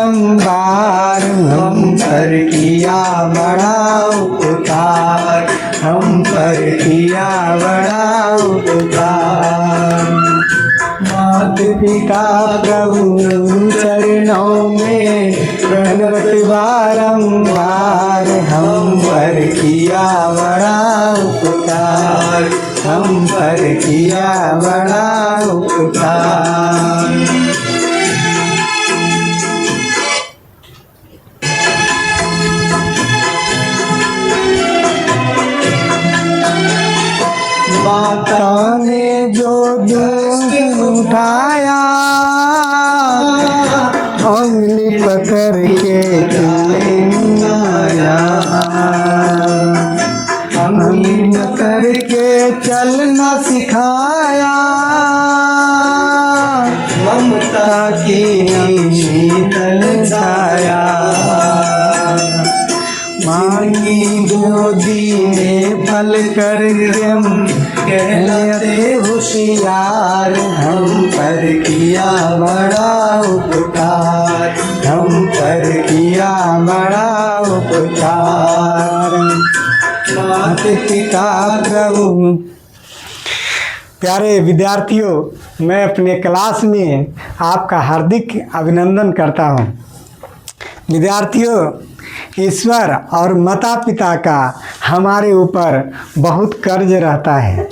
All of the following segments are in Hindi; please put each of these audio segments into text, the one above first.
बारंबार हम पर किया बड़ा उपकार, हम पर किया बड़ा उपकार। मात पिता प्रभु चरणों में प्रणवत बारंबार हम पर किया बड़ा उपकार, हम पर किया बड़ा उपकार। माता ने जो दूध उठाया उंगली पकड़ के चलाया, उंगली पकड़ के चलना सिखाया। ममता की शीतल छाया मांगी गोदी में पल कर हम कहते होशियार, हम पर किया बड़ा उपकार, हम पर किया बड़ा उपकार। माता पिता प्रभु। प्यारे विद्यार्थियों, मैं अपने क्लास में आपका हार्दिक अभिनंदन करता हूँ। विद्यार्थियों, ईश्वर और माता पिता का हमारे ऊपर बहुत कर्ज रहता है।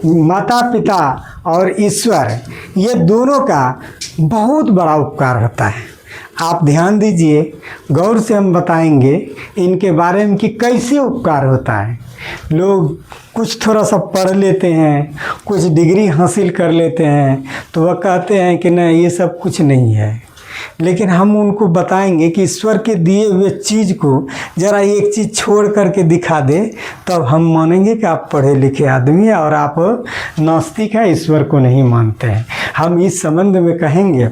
माता पिता और ईश्वर ये दोनों का बहुत बड़ा उपकार होता है। आप ध्यान दीजिए, गौर से हम बताएंगे इनके बारे में कि कैसे उपकार होता है। लोग कुछ थोड़ा सा पढ़ लेते हैं, कुछ डिग्री हासिल कर लेते हैं, तो वह कहते हैं कि नहीं ये सब कुछ नहीं है। लेकिन हम उनको बताएंगे कि ईश्वर के दिए हुए चीज़ को ज़रा एक चीज़ छोड़ करके दिखा दे, तब हम मानेंगे कि आप पढ़े लिखे आदमी हैं और आप नास्तिक हैं, ईश्वर को नहीं मानते हैं। हम इस संबंध में कहेंगे,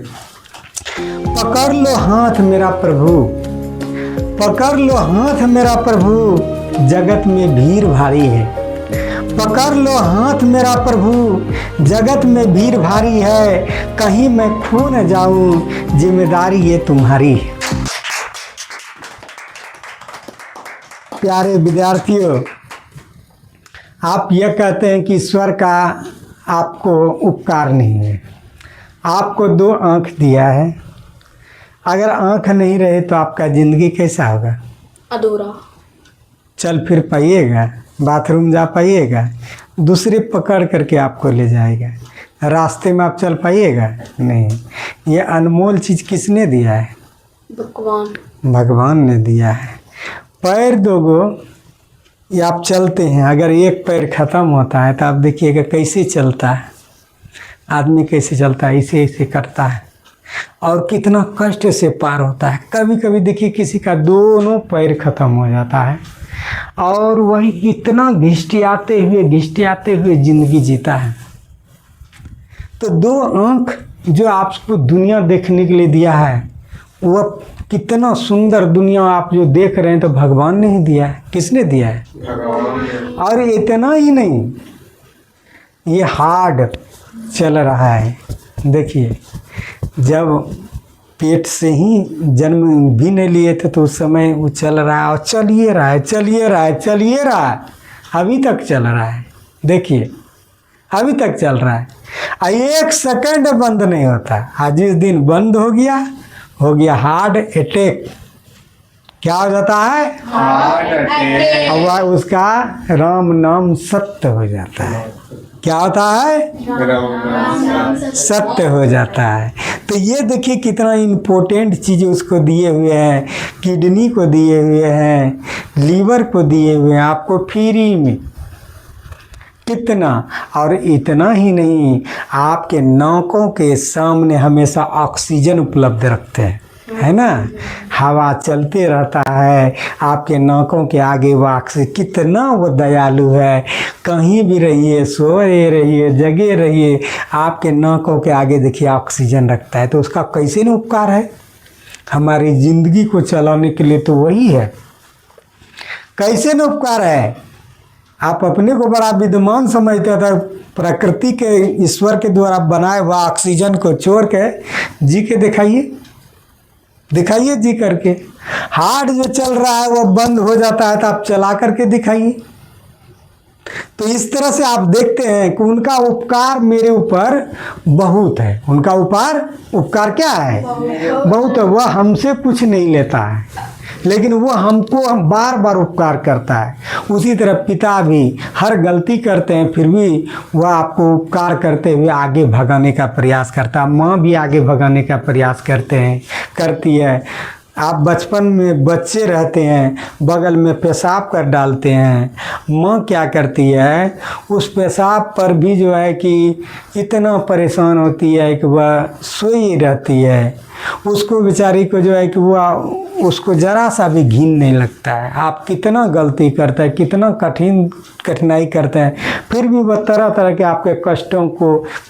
पकड़ लो हाथ मेरा प्रभु, पकड़ लो हाथ मेरा प्रभु, जगत में भीड़ भारी है। पकड़ लो हाथ मेरा प्रभु, जगत में भीड़ भारी है, कहीं मैं खो न जाऊं, जिम्मेदारी ये तुम्हारी है। प्यारे विद्यार्थियों, आप यह कहते हैं कि ईश्वर का आपको उपकार नहीं है। आपको 2 आँख दिया है, अगर आँख नहीं रहे तो आपका ज़िंदगी कैसा होगा? अधूरा। चल फिर पाइएगा, बाथरूम जा पाइएगा, दूसरे पकड़ करके आपको ले जाएगा, रास्ते में आप चल पाइएगा नहीं। ये अनमोल चीज़ किसने दिया है? भगवान। भगवान ने दिया है। पैर 2 गो ये आप चलते हैं, अगर एक पैर ख़त्म होता है तो आप देखिएगा कैसे चलता है आदमी, कैसे चलता है, इसे ऐसे करता है और कितना कष्ट से पार होता है। कभी कभी देखिए किसी का दोनों पैर ख़त्म हो जाता है और वही इतना घिस्टियाते हुए ज़िंदगी जीता है। तो 2 आँख जो आपको दुनिया देखने के लिए दिया है, वह कितना सुंदर दुनिया आप जो देख रहे हैं तो भगवान ने ही दिया है। किसने दिया है? भगवान। और इतना ही नहीं, ये हार्ड चल रहा है। देखिए, जब पेट से ही जन्म भी नहीं लिए थे तो उस समय वो चल रहा है और चलिए रहा है, अभी तक चल रहा है। देखिए, अभी तक चल रहा है, 1 सेकंड बंद नहीं होता। आज जिस दिन बंद हो गया हार्ट अटैक। क्या हो जाता है? Heart attack. और उसका राम नाम सत्य हो जाता है। क्या होता है? सत्य हो जाता है। तो ये देखिए कितना इम्पोर्टेंट चीज़ें उसको दिए हुए हैं। किडनी को दिए हुए हैं, लीवर को दिए हुए हैं आपको फ्री में। कितना, और इतना ही नहीं, आपके नाकों के सामने हमेशा ऑक्सीजन उपलब्ध रखते हैं, है ना। हवा चलते रहता है आपके नाकों के आगे, वाक से कितना वो दयालु है। कहीं भी रहिए, सोए रहिए, जगे रहिए, आपके नाकों के आगे देखिए ऑक्सीजन रखता है। तो उसका कैसे न उपकार है हमारी ज़िंदगी को चलाने के लिए, तो वही है। कैसे न उपकार है। आप अपने को बड़ा विद्वान समझते थे, प्रकृति के ईश्वर के द्वारा बनाए हुआ ऑक्सीजन को छोड़ के जी के दिखाइए, दिखाइए जी करके। हार्ट जो चल रहा है वो बंद हो जाता है तो आप चला करके दिखाइए। तो इस तरह से आप देखते हैं कि उनका उपकार मेरे ऊपर बहुत है। उनका उपकार क्या है? बहुत है। वह हमसे कुछ नहीं लेता है, लेकिन वो हमको हम बार बार उपकार करता है। उसी तरह पिता भी हर गलती करते हैं फिर भी वह आपको उपकार करते हुए आगे भगाने का प्रयास करता है। माँ भी आगे भगाने का प्रयास करती है। आप बचपन में बच्चे रहते हैं, बगल में पेशाब कर डालते हैं, माँ क्या करती है उस पेशाब पर भी जो है कि इतना परेशान होती है कि वह सोई रहती है। उसको बेचारी को जो है कि वह उसको ज़रा सा भी घिन नहीं लगता है। आप कितना गलती करते हैं, कितना कठिनाई करते हैं, फिर भी वह तरह तरह के आपके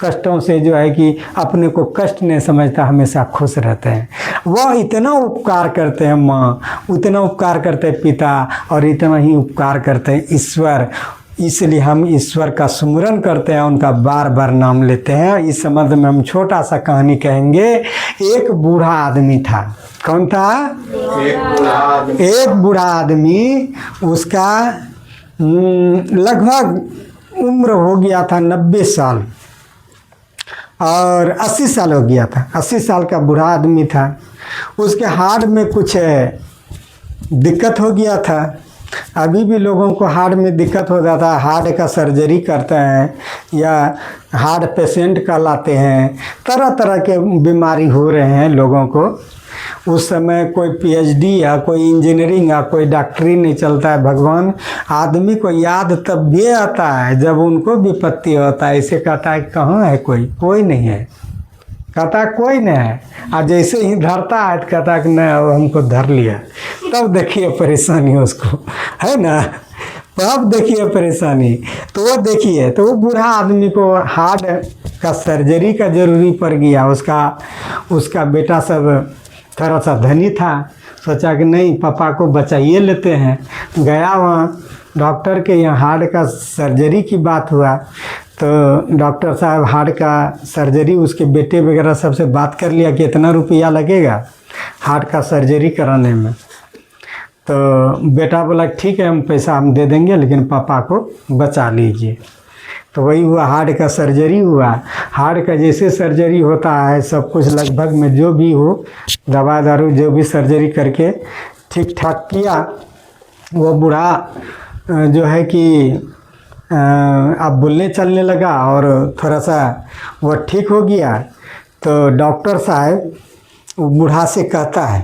कष्टों से जो है कि अपने को कष्ट नहीं समझता, हमेशा खुश रहते हैं। वह इतना उपकार करते हैं माँ, उतना उपकार करते हैं पिता, और इतना ही उपकार करते हैं ईश्वर। इसलिए हम ईश्वर का सुमिरन करते हैं, उनका बार बार नाम लेते हैं। इस संबंध में हम छोटा सा कहानी कहेंगे। एक बूढ़ा आदमी था। कौन था? एक बूढ़ा आदमी। उसका लगभग उम्र हो गया था 90 साल और 80 साल हो गया था। 80 साल का बूढ़ा आदमी था। उसके हार्ट में कुछ दिक्कत हो गया था। अभी भी लोगों को हार्ट में दिक्कत हो जाता है, हार्ट का सर्जरी करते हैं या हार्ट पेशेंट कहलाते हैं। तरह तरह के बीमारी हो रहे हैं लोगों को। उस समय कोई पीएचडी या कोई इंजीनियरिंग या कोई डॉक्टरी नहीं चलता है। भगवान आदमी को याद तब भी आता है जब उनको विपत्ति होता है। इसे कहता है कहाँ है कोई नहीं है। कहता है कोई नहीं है, और जैसे ही धरता है तो कहता है कि नहीं अब हमको धर लिया। तब देखिए परेशानी उसको, है ना। तब देखिए परेशानी। तो वो देखिए, तो वो बूढ़ा आदमी को हार्ट का सर्जरी का जरूरी पड़ गया। उसका बेटा सब थोड़ा सा धनी था, सोचा कि नहीं पापा को बचाइए लेते हैं। गया वहाँ डॉक्टर के यहाँ, हार्ट का सर्जरी की बात हुआ तो डॉक्टर साहब हार्ट का सर्जरी, उसके बेटे वगैरह सबसे बात कर लिया कि इतना रुपया लगेगा हार्ट का सर्जरी कराने में। तो बेटा बोला ठीक है हम पैसा दे देंगे, लेकिन पापा को बचा लीजिए। तो वही हुआ, हार्ट का सर्जरी हुआ। हार्ट का जैसे सर्जरी होता है सब कुछ लगभग में जो भी हो, दवा दारू जो भी सर्जरी करके ठीक ठाक किया। वो बूढ़ा जो है कि अब बोलने चलने लगा और थोड़ा सा वो ठीक हो गया। तो डॉक्टर साहब वो बूढ़ा से कहता है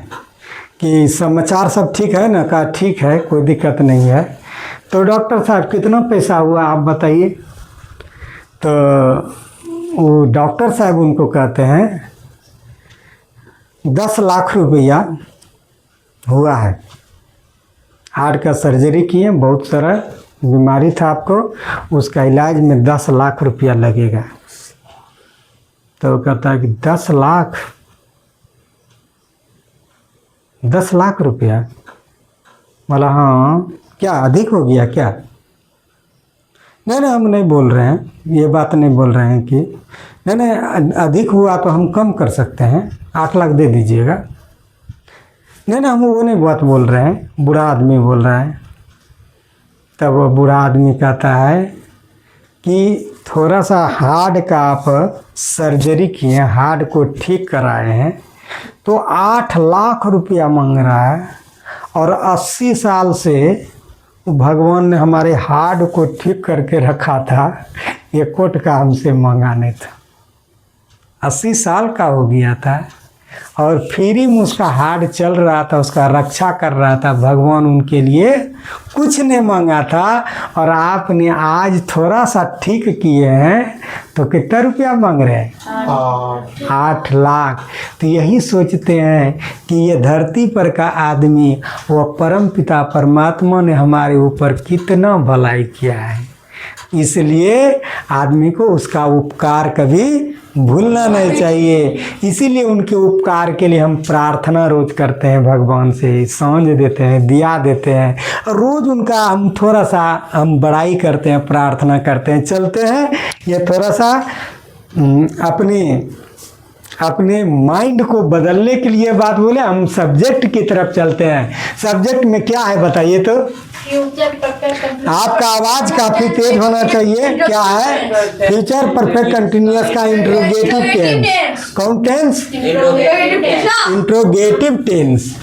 कि समाचार सब ठीक है ना? कहा ठीक है, कोई दिक्कत नहीं है। तो डॉक्टर साहब कितना पैसा हुआ आप बताइए। तो वो डॉक्टर साहब उनको कहते हैं 10 लाख रुपया हुआ है। हार्ट का सर्जरी किए, बहुत सारा बीमारी था आपको, उसका इलाज में 10 लाख रुपया लगेगा। तो कहता है कि 10 लाख रुपया? बोला हाँ, क्या अधिक हो गया क्या? नहीं हम नहीं बोल रहे हैं, ये बात नहीं बोल रहे हैं कि नहीं अधिक हुआ तो हम कम कर सकते हैं, 8 लाख दे दीजिएगा। नहीं हम वो नहीं बात बोल रहे हैं, बूढ़ा आदमी बोल रहा है। तब वो बूढ़ा आदमी कहता है कि थोड़ा सा हार्ट का आप सर्जरी किए, हार्ट को ठीक कराए हैं, तो 8 लाख रुपया मांग रहा है। और 80 साल से भगवान ने हमारे हार्ट को ठीक करके रखा था, ये कोट का हमसे मांगा नहीं था। 80 साल का हो गया था और फ्री में उसका हार्ट चल रहा था, उसका रक्षा कर रहा था। भगवान उनके लिए कुछ नहीं मांगा था। और आपने आज थोड़ा सा ठीक किए हैं तो कितना रुपया मांग रहे हैं? 8 लाख। तो यही सोचते हैं कि ये धरती पर का आदमी, वो परम पिता परमात्मा ने हमारे ऊपर कितना भलाई किया है। इसलिए आदमी को उसका उपकार कभी भूलना नहीं चाहिए। इसीलिए उनके उपकार के लिए हम प्रार्थना रोज करते हैं, भगवान से सांझ देते हैं, दिया देते हैं, और रोज उनका हम थोड़ा सा हम बड़ाई करते हैं, प्रार्थना करते हैं, चलते हैं। ये थोड़ा सा अपनी अपने माइंड को बदलने के लिए बात बोले, हम सब्जेक्ट की तरफ चलते हैं। सब्जेक्ट में क्या है बताइए तो? आपका आवाज काफी तेज होना चाहिए। क्या है? फ्यूचर परफेक्ट कंटिन्यूअस का इंट्रोगेटिव टेंस। कौन टेंस? Interrogative tense.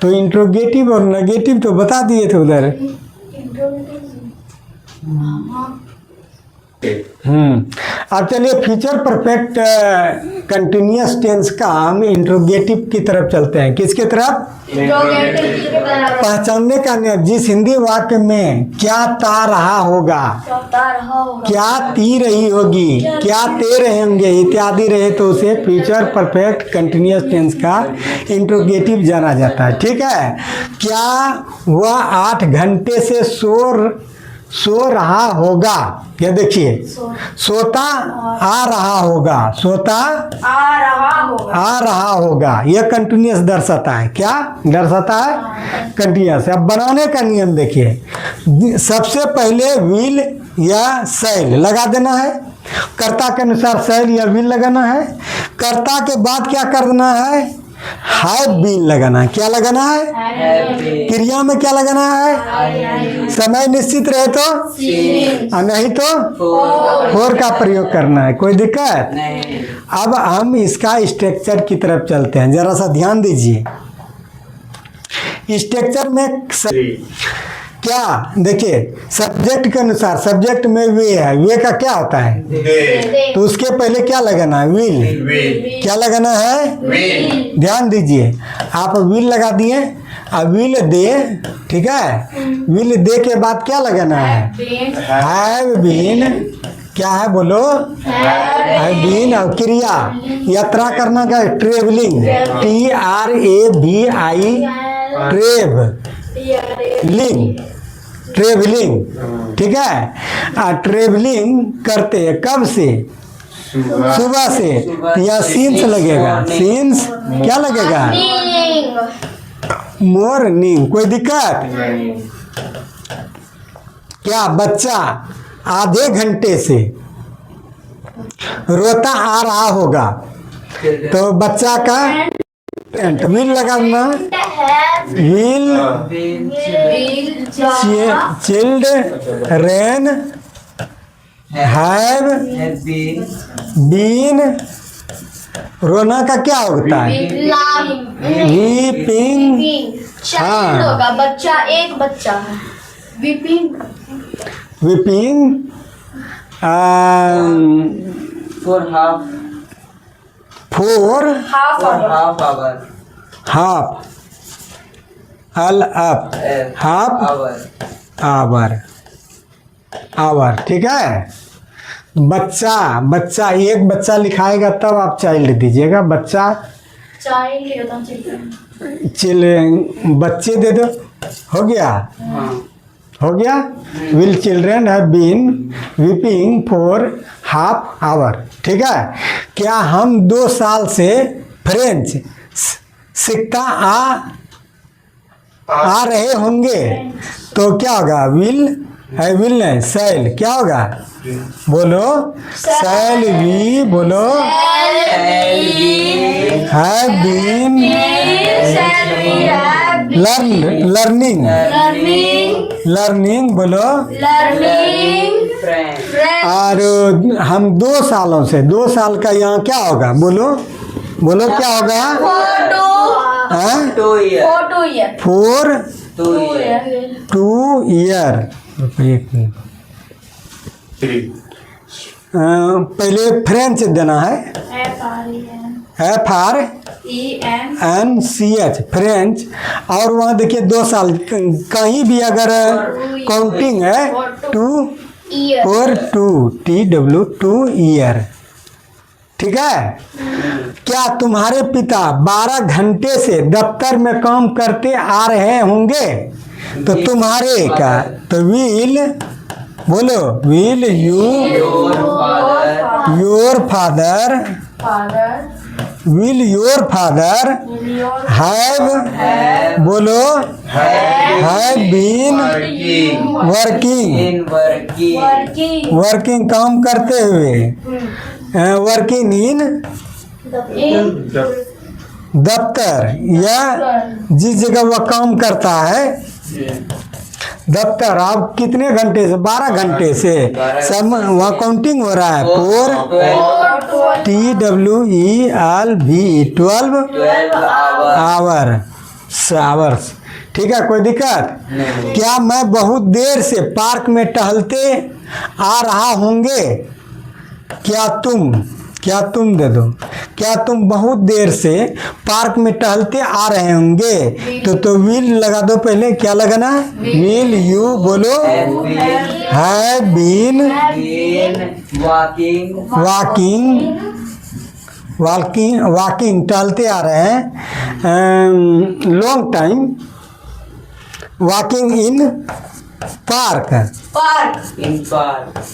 तो इंट्रोगेटिव और नेगेटिव तो बता दिए थे उधर। अब चलिए फ्यूचर परफेक्ट कंटिन्यूअस टेंस का हम इंट्रोगेटिव की तरफ चलते हैं। किसके तरफ? पहचानने का नियम। जिस हिंदी वाक्य में क्या ता रहा होगा, क्या ती रही होगी, क्या ते रहेंगे इत्यादि रहे तो उसे फ्यूचर परफेक्ट कंटिन्यूअस टेंस का इंट्रोगेटिव जाना जाता है। ठीक है। क्या वह 8 घंटे से सो रहा होगा? ये देखिए, सोता आ रहा होगा, सोता आ रहा होगा। यह कंटिन्यूअस दर्शाता है। क्या दर्शाता है? कंटिन्यूअस। अब बनाने का नियम देखिए। सबसे पहले विल या शैल लगा देना है। कर्ता के अनुसार शैल या विल लगाना है। कर्ता के बाद क्या करना है? हैव बीन लगाना है। क्या लगाना है? क्रिया में क्या लगाना है? समय निश्चित रहे तो और नहीं तो फोर का प्रयोग करना है। कोई दिक्कत नहीं। अब हम इसका स्ट्रक्चर की तरफ चलते हैं। जरा सा ध्यान दीजिए। स्ट्रक्चर में क्या देखिए, सब्जेक्ट के अनुसार सब्जेक्ट में वे है। वे का क्या होता है? तो उसके पहले क्या लगाना है? विल। क्या लगाना है? ध्यान दीजिए। आप विल लगा दिए। अब विल दे, ठीक है। विल दे के बाद क्या लगाना है? Have been. क्या है बोलो? Have been. और क्रिया यात्रा करना का ट्रेवलिंग, TRAVI, ट्रेवलिंग। ठीक है। ट्रेवलिंग करते हैं कब से? सुबह से। या सीन्स लगेगा। सीन्स क्या लगेगा? मॉर्निंग। कोई दिक्कत? क्या बच्चा आधे घंटे से रोता आ रहा होगा, तो बच्चा का विल लगाना। Will children have been. रोना का क्या होता है? वीपिंग। चाइल्ड होगा, बच्चा, एक बच्चा है। Weeping four half hour. ठीक है। बच्चा एक बच्चा लिखाएगा तब आप चाइल्ड दीजिएगा। बच्चा बच्चे दे दो। हो गया? हो गया। Will children have been weeping for half hour. ठीक है। क्या हम 2 साल से फ्रेंच सीखता आ रहे होंगे, तो क्या होगा? विल नहीं, शैल। क्या होगा? बोलो शैल वी। बोलो हैव बीन लर्निंग। बोलो और हम 2 सालों से, 2 साल का यहाँ क्या होगा? बोलो क्या होगा? 4 2 ईयर। पहले फ्रेंच देना है। FRENCH French. और वहाँ देखिए 2 साल। कहीं भी अगर काउंटिंग है 2 और 2 ईयर। ठीक है। क्या तुम्हारे पिता 12 घंटे से दफ्तर में काम करते आ रहे होंगे, तो तुम्हारे का तो विल। बोलो विल योर फादर हैव। बोलो हैव बीन वर्किंग काम करते हुए। वर्किंग इन दफ्तर या जिस जगह वह काम करता है दफ्तर। आप कितने घंटे से? 12 घंटे से सब वहाँ काउंटिंग हो रहा है। 4 TWELV 12 आवर्स। ठीक है, कोई दिक्कत? क्या मैं बहुत देर से पार्क में टहलते आ रहा होंगे? क्या तुम दे दो। क्या तुम बहुत देर से पार्क में टहलते आ रहे होंगे? तो विल लगा दो पहले। क्या लगाना? विल यू बोलो। हैव बीन वॉकिंग टहलते आ रहे हैं। Long time walking in park.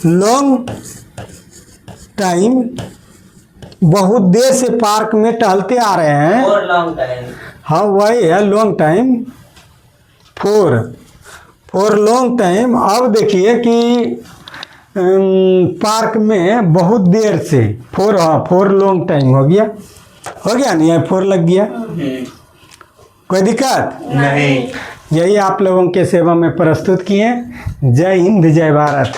Long time बहुत देर से पार्क में टहलते आ रहे हैं। हाँ वही है long time. For long time. अब देखिए कि पार्क में बहुत देर से। फॉर लॉन्ग टाइम हो गया नहीं? फॉर लग गया। कोई दिक्कत नहीं। यही आप लोगों के सेवा में प्रस्तुत किए। जय हिंद, जय भारत।